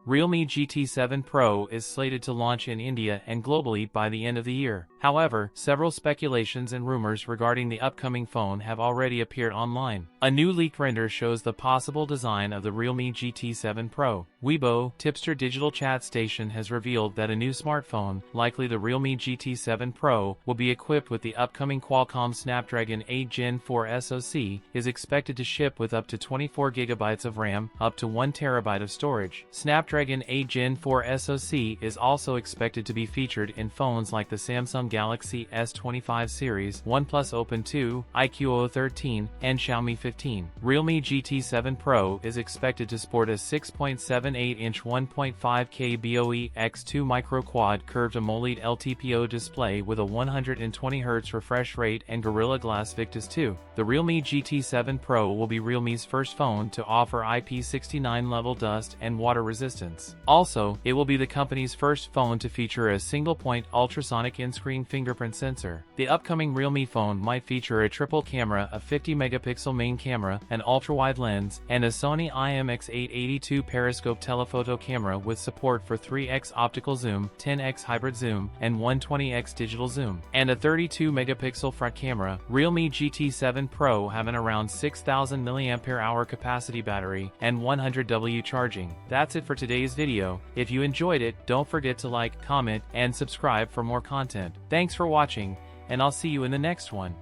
Realme GT 7 Pro is slated to launch in India and globally by the end of the year. However, several speculations and rumors regarding the upcoming phone have already appeared online. A new leak render shows the possible design of the Realme GT 7 Pro. Weibo, tipster digital chat station, has revealed that a new smartphone, likely the Realme GT 7 Pro, will be equipped with the upcoming Qualcomm Snapdragon 8 Gen 4 SoC, is expected to ship with up to 24GB of RAM, up to 1TB of storage. Snapdragon 8 Gen 4 SoC is also expected to be featured in phones like the Samsung Galaxy S25 series, OnePlus Open 2, iQOO 13, and Xiaomi 15. Realme GT 7 Pro is expected to sport a 6.78-inch 1.5K BOE x2 micro quad curved AMOLED LTPO display with a 120Hz refresh rate and Gorilla Glass Victus 2. The Realme GT 7 Pro will be Realme's first phone to offer IP69 level dust and water resistance. Also, it will be the company's first phone to feature a single-point ultrasonic in-screen fingerprint sensor. The upcoming Realme phone might feature a triple camera, a 50-megapixel main camera, an ultra-wide lens, and a Sony IMX882 periscope telephoto camera with support for 3x optical zoom, 10x hybrid zoom, and 120x digital zoom, and a 32-megapixel front camera. Realme GT 7 Pro have an around 6,000 mAh capacity battery and 100W charging. That's it for today's video. If you enjoyed it, don't forget to like, comment, and subscribe for more content. Thanks for watching, and I'll see you in the next one.